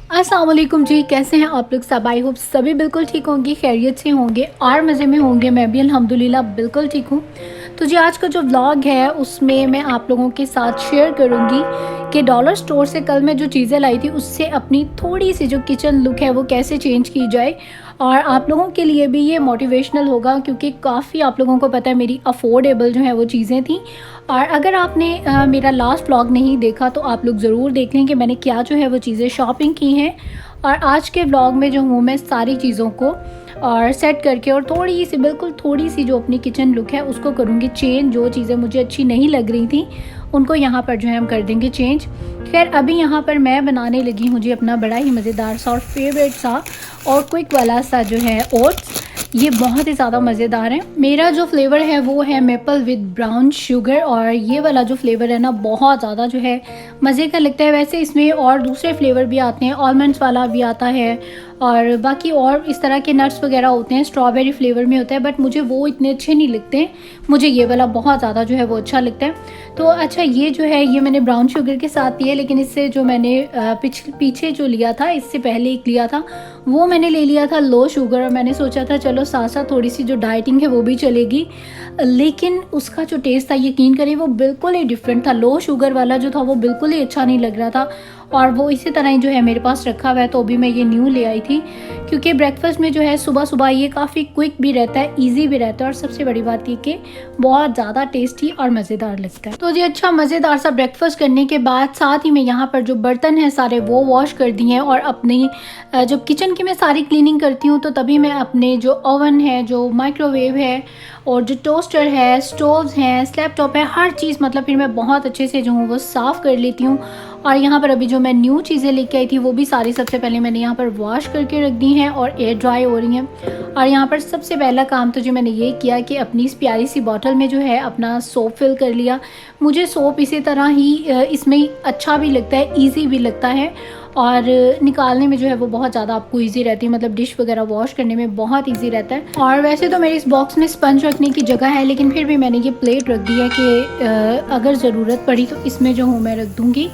अस्सलाम वालेकुम जी, कैसे हैं आप लोग सब। आई होप सभी बिल्कुल ठीक होंगे, खैरियत से होंगे और मज़े में होंगे। मैं भी अल्हम्दुलिल्लाह बिल्कुल ठीक हूँ। तो जी आज का जो व्लॉग है उसमें मैं आप लोगों के साथ शेयर करूँगी कि डॉलर स्टोर से कल मैं जो चीज़ें लाई थी उससे अपनी थोड़ी सी जो किचन लुक है वो कैसे चेंज की जाए। और आप लोगों के लिए भी ये मोटिवेशनल होगा क्योंकि काफ़ी आप लोगों को पता है मेरी अफोर्डेबल जो है वो चीज़ें थी। और अगर आपने मेरा लास्ट व्लॉग नहीं देखा तो आप लोग ज़रूर देख लें कि मैंने क्या जो है वो चीज़ें शॉपिंग की हैं। और आज के व्लॉग में जो हूँ मैं सारी चीज़ों को और सेट करके और थोड़ी सी बिल्कुल थोड़ी सी जो अपनी किचन लुक है उसको करूँगी चेंज। जो चीज़ें मुझे अच्छी नहीं लग रही थी उनको यहाँ पर जो है हम कर देंगे चेंज। खैर अभी यहाँ पर मैं बनाने लगी हूँ जी अपना बड़ा ही मज़ेदार सा और फेवरेट सा और क्विक वाला सा जो है ओट्स। ये बहुत ही ज़्यादा मज़ेदार है। मेरा जो फ्लेवर है वो है मेपल विद ब्राउन शुगर और ये वाला जो फ्लेवर है ना बहुत ज़्यादा जो है मज़े का लगता है। वैसे इसमें और दूसरे फ्लेवर भी आते हैं, आलमंड्स वाला भी आता है और बाकी और इस तरह के नट्स वगैरह होते हैं, स्ट्रॉबेरी फ्लेवर में होता है, बट मुझे वो इतने अच्छे नहीं लगते। मुझे ये वाला बहुत ज़्यादा जो है वो अच्छा लगता है। तो अच्छा ये जो है ये मैंने ब्राउन शुगर के साथ लिया, लेकिन इससे जो मैंने पीछे जो लिया था इससे पहले एक लिया था वो मैंने ले लिया था लो शुगर। और मैंने सोचा था चलो साथ साथ थोड़ी सी जो डाइटिंग है वो भी चलेगी, लेकिन उसका जो टेस्ट था यकीन करिए वो बिल्कुल ही डिफरेंट था। लो शुगर वाला जो था वो बिल्कुल ही अच्छा नहीं लग रहा था और वो इसी तरह ही जो है मेरे पास रखा हुआ है। तो अभी मैं ये न्यू ले आई थी क्योंकि ब्रेकफास्ट में जो है सुबह सुबह ये काफ़ी क्विक भी रहता है, इजी भी रहता है और सबसे बड़ी बात ये कि बहुत ज़्यादा टेस्टी और मज़ेदार लगता है। तो जी अच्छा मज़ेदार सा ब्रेकफास्ट करने के बाद साथ ही मैं यहाँ पर जो बर्तन हैं सारे वो वॉश कर दिए हैं और अपनी जब किचन की मैं सारी क्लीनिंग करती हूँ तो तभी मैं अपने जो ओवन है, जो माइक्रोवेव है और जो टोस्टर है, स्टोव्स हैं, स्लैब टॉप है, हर चीज़ मतलब फिर मैं बहुत अच्छे से जो हूँ वो साफ़ कर लेती हूँ। और यहाँ पर अभी जो मैं न्यू चीज़ें लेके आई थी वो भी सारी सबसे पहले मैंने यहाँ पर वॉश करके रख दी हैं और एयर ड्राई हो रही हैं। और यहाँ पर सबसे पहला काम तो जो मैंने ये किया कि अपनी इस प्यारी सी बॉटल में जो है अपना सोप फिल कर लिया। मुझे सोप इसी तरह ही इसमें अच्छा भी लगता है, ईजी भी लगता है और निकालने में जो है वो बहुत ज़्यादा आपको इजी रहती है, मतलब डिश वगैरह वॉश करने में बहुत इजी रहता है। और वैसे तो मेरे इस बॉक्स में स्पंज रखने की जगह है, लेकिन फिर भी मैंने ये प्लेट रख दी है कि अगर ज़रूरत पड़ी तो इसमें जो हूँ मैं रख दूँगी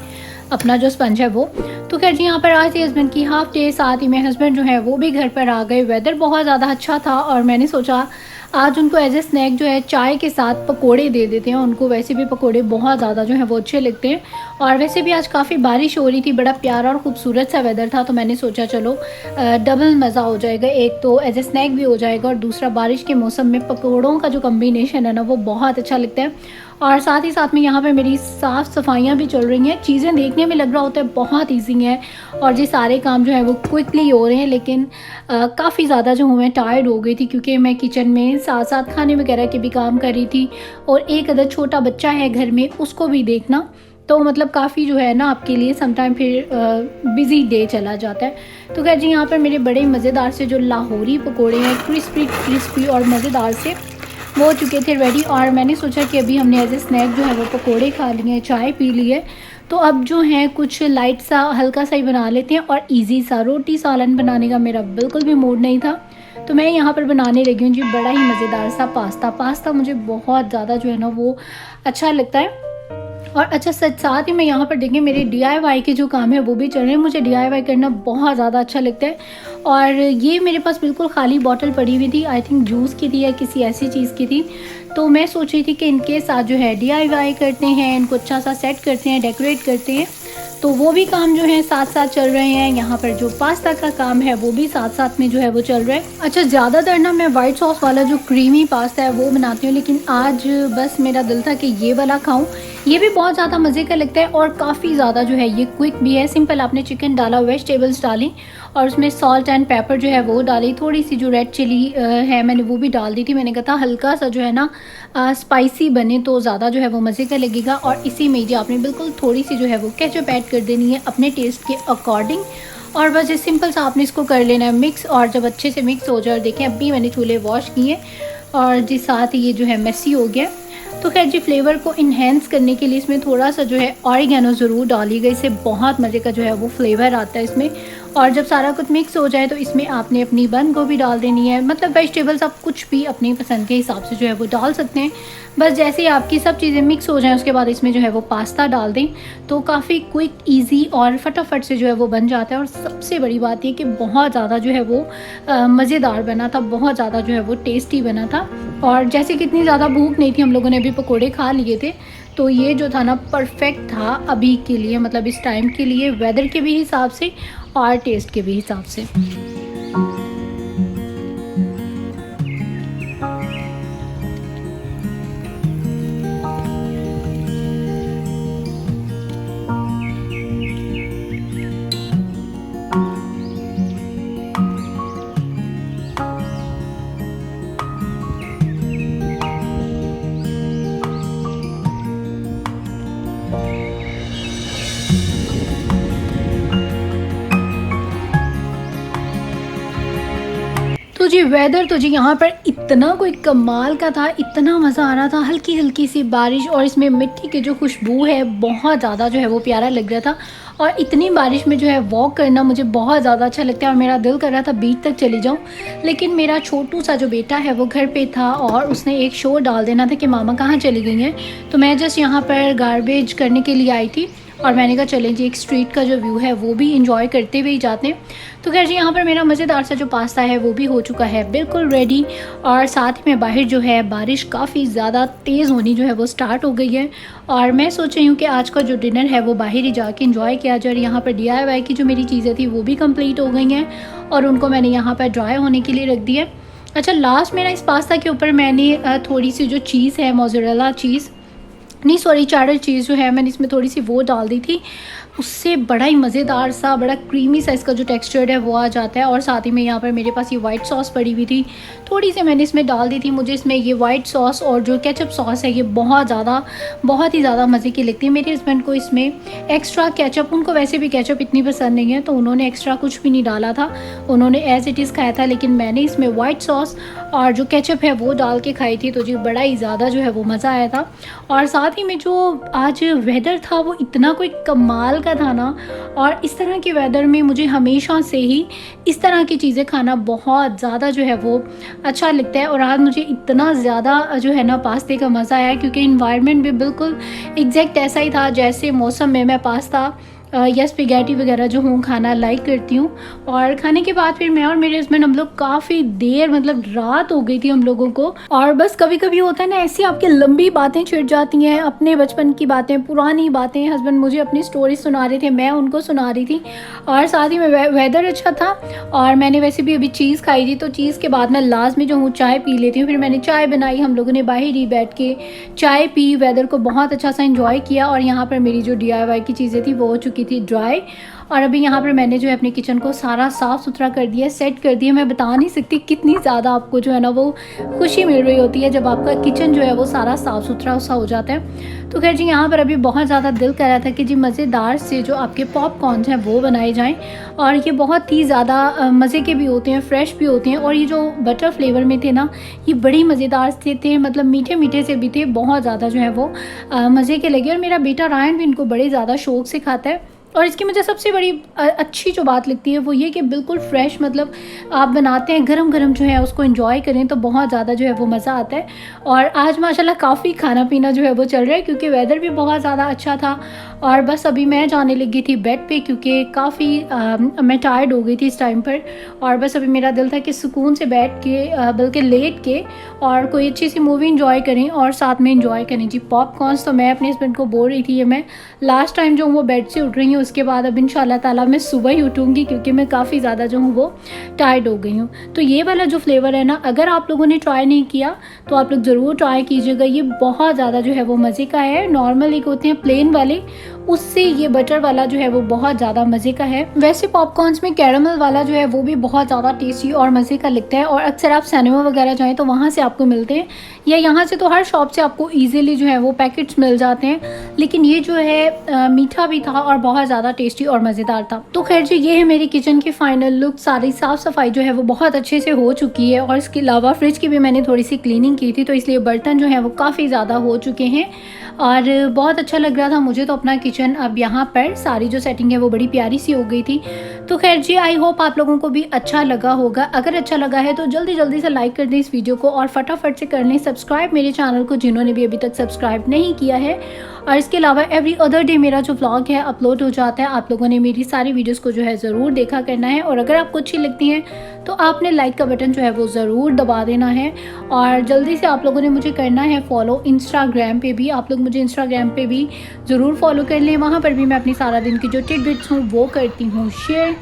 अपना जो स्पंज है वो। तो खैर जी यहाँ पर आज थी हस्बैंड की हाफ डे, साथ ही मेरे हस्बैंड जो है वो भी घर पर आ गए। वेदर बहुत ज़्यादा अच्छा था और मैंने सोचा आज उनको एज ए स्नैक जो है चाय के साथ पकोड़े दे देते हैं। उनको वैसे भी पकोड़े बहुत ज़्यादा जो है वो अच्छे लगते हैं और वैसे भी आज काफ़ी बारिश हो रही थी, बड़ा प्यारा और ख़ूबसूरत सा वेदर था। तो मैंने सोचा चलो डबल मज़ा हो जाएगा, एक तो एज ए स्नैक भी हो जाएगा और दूसरा बारिश के मौसम में पकोड़ों का जो कम्बिनेशन है ना वो बहुत अच्छा लगता है। और साथ ही साथ में यहाँ पे मेरी साफ़ सफाइयाँ भी चल रही हैं। चीज़ें देखने में लग रहा होता है बहुत इजी है और ये सारे काम जो है वो क्विकली हो रहे हैं, लेकिन काफ़ी ज़्यादा जो हूँ मैं टायर्ड हो गई थी क्योंकि मैं किचन में साथ साथ खाने वगैरह के भी काम कर रही थी और एक अदर छोटा बच्चा है घर में उसको भी देखना, तो मतलब काफ़ी जो है ना आपके लिए समटाइम फिर बिज़ी डे चला जाता है। तो खैर जी यहाँ पर मेरे बड़े मज़ेदार से जो लाहौरी पकोड़े हैं क्रिस्पी और मज़ेदार से वो हो चुके थे रेडी। और मैंने सोचा कि अभी हमने एज ए स्नैक जो है वो पकोड़े खा लिए हैं, चाय पी ली है, तो अब जो है कुछ लाइट सा हल्का सा ही बना लेते हैं। और इजी सा रोटी सालन बनाने का मेरा बिल्कुल भी मूड नहीं था, तो मैं यहाँ पर बनाने लगी हूँ जी बड़ा ही मज़ेदार सा पास्ता मुझे बहुत ज़्यादा जो है ना वो अच्छा लगता है। और अच्छा सच साथ ही मैं यहाँ पर देखें मेरे DIY के जो काम है वो भी चल रहे हैं। मुझे DIY करना बहुत ज़्यादा अच्छा लगता है और ये मेरे पास बिल्कुल खाली बॉटल पड़ी हुई थी, आई थिंक जूस की थी या किसी ऐसी चीज़ की थी। तो मैं सोच रही थी कि इनके साथ जो है DIY करते हैं, इनको अच्छा सा सेट करते हैं, डेकोरेट करते हैं। तो वो भी काम जो है साथ साथ चल रहे हैं। यहाँ पर जो पास्ता का काम है वो भी साथ साथ में जो है वो चल रहा है। अच्छा ज़्यादातर ना मैं वाइट सॉस वाला जो क्रीमी पास्ता है वो बनाती हूँ, लेकिन आज बस मेरा दिल था कि ये वाला खाऊं। ये भी बहुत ज़्यादा मज़े का लगता है और काफ़ी ज़्यादा जो है ये क्विक भी है। सिंपल आपने चिकन डाला, वेजिटेबल्स डाली और उसमें सॉल्ट एंड पेपर जो है वो डाली, थोड़ी सी जो रेड चिली है मैंने वो भी डाल दी थी। मैंने कहा था हल्का सा जो है ना स्पाइसी बने तो ज़्यादा जो है वो मज़े का लगेगा। और इसी में जो आपने बिल्कुल थोड़ी सी जो है वो केचप ऐड कर देनी है अपने टेस्ट के अकॉर्डिंग और बस ये सिंपल सा आपने इसको कर लेना है मिक्स। और जब अच्छे से मिक्स हो जाए, और देखें अभी मैंने चूल्हे वॉश किए और जिस साथ ये जो है मेसी हो गया। तो खैर जी फ्लेवर को इन्हेंस करने के लिए इसमें थोड़ा सा जो है ऑरिगेनो ज़रूर डाली गई, इससे बहुत मज़े का जो है वो फ्लेवर आता है इसमें। और जब सारा कुछ मिक्स हो जाए तो इसमें आपने अपनी बंद गोभी डाल देनी है। मतलब वेजिटेबल्स आप कुछ भी अपनी पसंद के हिसाब से जो है वो डाल सकते हैं। बस जैसे ही आपकी सब चीज़ें मिक्स हो जाएं उसके बाद इसमें जो है वो पास्ता डाल दें, तो काफ़ी क्विक, इजी और फटाफट से जो है वो बन जाता है। और सबसे बड़ी बात ये कि बहुत ज़्यादा जो है वो मज़ेदार बना था, बहुत ज़्यादा जो है वो टेस्टी बना था। और जैसे कि इतनी ज़्यादा भूख नहीं थी, हम लोगों ने अभी पकोड़े खा लिए थे, तो ये जो था ना परफेक्ट था अभी के लिए, मतलब इस टाइम के लिए, वेदर के भी हिसाब से और टेस्ट के भी हिसाब से। तो जी वेदर तो जी यहाँ पर इतना कोई कमाल का था, इतना मज़ा आ रहा था, हल्की हल्की सी बारिश और इसमें मिट्टी की जो खुशबू है बहुत ज़्यादा जो है वो प्यारा लग रहा था। और इतनी बारिश में जो है वॉक करना मुझे बहुत ज़्यादा अच्छा लगता है और मेरा दिल कर रहा था बीच तक चली जाऊँ, लेकिन मेरा छोटू सा जो बेटा है वो घर पे था और उसने एक शोर डाल देना था कि मामा कहाँ चली गई हैं। तो मैं जस्ट यहाँ पर गार्बेज करने के लिए आई थी और मैंने कहा चलें जी, एक स्ट्रीट का जो व्यू है वो भी इंजॉय करते हुए ही जाते हैं। तो खैर जी, यहाँ पर मेरा मज़ेदार सा जो पास्ता है वो भी हो चुका है बिल्कुल रेडी। और साथ ही में बाहर जो है बारिश काफ़ी ज़्यादा तेज़ होनी जो है वो स्टार्ट हो गई है और मैं सोच रही हूँ कि आज का जो डिनर है वो बाहर ही जाके इंजॉय किया जाए। यहाँ पर DIY की जो मेरी चीज़ें थी वो भी कंप्लीट हो गई हैं और उनको मैंने यहाँ पर ड्राई होने के लिए रख दिया। अच्छा, लास्ट मेरा इस पास्ता के ऊपर मैंने थोड़ी सी जो चीज़ है, मोज़रेला चीज़ नहीं सॉरी चैडर चीज़ जो है, मैंने इसमें थोड़ी सी वो डाल दी थी। उससे बड़ा ही मज़ेदार सा, बड़ा क्रीमी सा इसका जो टेक्सचर है वो आ जाता है। और साथ ही में यहाँ पर मेरे पास ये वाइट सॉस पड़ी हुई थी, थोड़ी सी मैंने इसमें डाल दी थी। मुझे इसमें ये वाइट सॉस और जो केचप सॉस है ये बहुत ही ज़्यादा मज़े की लगती है। मेरे हस्बैंड को इसमें एक्स्ट्रा केचप, उनको वैसे भी केचप इतनी पसंद नहीं है, तो उन्होंने एक्स्ट्रा कुछ भी नहीं डाला था, उन्होंने एज़ इट इज़ खाया था। लेकिन मैंने इसमें वाइट सॉस और जो केचप है वो डाल के खाई थी, तो जी बड़ा ही ज़्यादा जो है वो मज़ा आया था। और साथ ही में जो आज वेदर था वो इतना कोई कमाल का था ना, और इस तरह के वेदर में मुझे हमेशा से ही इस तरह की चीज़ें खाना बहुत ज़्यादा जो है वो अच्छा लगता है। और आज मुझे इतना ज़्यादा जो है ना पास्ते का मज़ा आया, क्योंकि इन्वायरमेंट भी बिल्कुल एग्जैक्ट ऐसा ही था जैसे मौसम में मैं पास्ता या स्पेगेटी वगैरह जो हूँ खाना लाइक करती हूँ। और खाने के बाद फिर मैं और मेरे हस्बैंड हम लोग काफ़ी देर, मतलब रात हो गई थी हम लोगों को। और बस कभी कभी होता है ना, ऐसी आपकी लंबी बातें छिड़ जाती हैं, अपने बचपन की बातें, पुरानी बातें। हस्बैंड मुझे अपनी स्टोरी सुना रहे थे, मैं उनको सुना रही थी, और साथ ही में वेदर अच्छा था और मैंने वैसे भी अभी चीज़ खाई थी, तो चीज़ के बाद मैं लास्ट में जो हूँ चाय पी लेती हूँ। फिर मैंने चाय बनाई, हम लोगों ने बाहर ही बैठ के चाय पी, वेदर को बहुत अच्छा सा इंजॉय किया। और यहाँ पर मेरी जो DIY की चीज़ें थी वो हो चुकी थी ड्राई। और अभी यहाँ पर मैंने जो है अपने किचन को सारा साफ़ सुथरा कर दिया, सेट कर दिया। मैं बता नहीं सकती कितनी ज़्यादा आपको जो है ना वो खुशी मिल रही होती है जब आपका किचन जो है वो सारा साफ़ सुथरा सा हो जाता है। तो खैर जी, यहाँ पर अभी बहुत ज़्यादा दिल कर रहा था कि जी मज़ेदार से जो आपके पॉपकॉर्न्स हैं वो बनाए जाएँ, और ये बहुत ही ज़्यादा मज़े के भी होते हैं, फ्रेश भी होते हैं। और ये जो बटर फ्लेवर में थे ना, ये बड़ी मज़ेदार थे, मतलब मीठे मीठे से भी थे, बहुत ज़्यादा जो है वो मज़े के लगे। और मेरा बेटा रायन भी इनको बड़े ज़्यादा शौक़ से खाता है। और इसकी मुझे सबसे बड़ी अच्छी जो बात लगती है वो ये कि बिल्कुल फ्रेश, मतलब आप बनाते हैं गरम गरम जो है उसको एंजॉय करें तो बहुत ज़्यादा जो है वो मज़ा आता है। और आज माशाल्लाह काफ़ी खाना पीना जो है वो चल रहा है, क्योंकि वेदर भी बहुत ज़्यादा अच्छा था। और बस अभी मैं जाने लगी थी बेड पे, क्योंकि काफ़ी मैं टायर्ड हो गई थी इस टाइम पर। और बस अभी मेरा दिल था कि सुकून से बैठ के, बल्कि लेट के, और कोई अच्छी सी मूवी इंजॉय करें और साथ में इंजॉय करें जी पॉपकॉर्न्स। तो मैं अपने हस्बैंड को बोल रही थी, ये मैं लास्ट टाइम जो वो बेड से उठ रही हूँ, उसके बाद अब इंशाल्लाह ताला मैं सुबह ही उठूँगी, क्योंकि मैं काफ़ी ज़्यादा जो हूँ वो टायर्ड हो गई हूँ। तो ये वाला जो फ्लेवर है ना, अगर आप लोगों ने ट्राई नहीं किया तो आप लोग ज़रूर ट्राई कीजिएगा। ये बहुत ज़्यादा जो है वो मज़े का है। नॉर्मल एक होते हैं प्लेन वाले, उससे ये बटर वाला जो है वो बहुत ज़्यादा मज़े का है। वैसे पॉपकॉर्न्स में कैरामल वाला जो है वो भी बहुत ज़्यादा टेस्टी और मज़े का लगता है, और अक्सर आप सिनेमा वगैरह जाएँ तो वहाँ से आपको मिलते हैं, या यहाँ से तो हर शॉप से आपको ईजिली जो है वो पैकेट्स मिल जाते हैं। लेकिन ये जो है मीठा भी था और बहुत ज़्यादा टेस्टी और मज़ेदार था। तो खैर जी, ये है मेरी किचन की फाइनल लुक। सारी साफ़ सफाई जो है वो बहुत अच्छे से हो चुकी है, और इसके अलावा फ्रिज की भी मैंने थोड़ी सी क्लीनिंग की थी, तो इसलिए बर्तन जो है वो काफ़ी ज़्यादा हो चुके हैं और बहुत अच्छा लग रहा था मुझे तो अपना किचन किचन अब यहाँ पर सारी जो सेटिंग है वो बड़ी प्यारी सी हो गई थी। तो खैर जी, आई होप आप लोगों को भी अच्छा लगा होगा। अगर अच्छा लगा है तो जल्दी जल्दी से लाइक कर दें इस वीडियो को और फटाफट से कर लें सब्सक्राइब मेरे चैनल को, जिन्होंने भी अभी तक सब्सक्राइब नहीं किया है। और इसके अलावा एवरी अदर डे मेरा जो व्लॉग है अपलोड हो जाता है। आप लोगों ने मेरी सारी वीडियोस को जो है ज़रूर देखा करना है, और अगर आपको अच्छी लगती हैं तो आपने लाइक का बटन जो है वो ज़रूर दबा देना है। और जल्दी से आप लोगों ने मुझे करना है फॉलो इंस्टाग्राम पे भी। आप लोग मुझे इंस्टाग्राम पे भी ज़रूर फॉलो कर लें, वहाँ पर भी मैं अपनी सारा दिन की जो टिडबिट्स हूँ वो करती हूँ शेयर।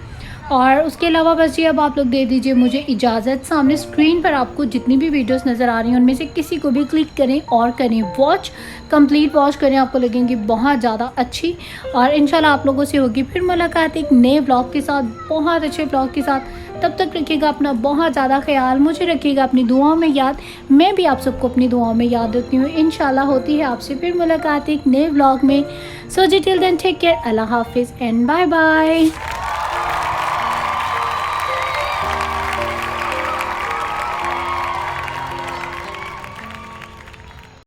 और उसके अलावा बस जी अब आप लोग दे दीजिए मुझे इजाज़त। सामने स्क्रीन पर आपको जितनी भी वीडियोस नज़र आ रही हैं उनमें से किसी को भी क्लिक करें और करें वॉच, कंप्लीट वॉच करें, आपको लगेंगी बहुत ज़्यादा अच्छी। और इंशाल्लाह आप लोगों से होगी फिर मुलाकात एक नए ब्लॉग के साथ, बहुत अच्छे ब्लॉग के साथ। तब तक रखिएगा अपना बहुत ज़्यादा ख्याल, मुझे रखिएगा अपनी दुआओं में याद, मैं भी आप सबको अपनी दुआओं में याद रखती हूँ। इंशाल्लाह होती है आपसे फिर मुलाकात एक नए ब्लॉग में। सो जी टिल देन टेक केयर, अल्लाह हाफिज़ एंड बाय बाय।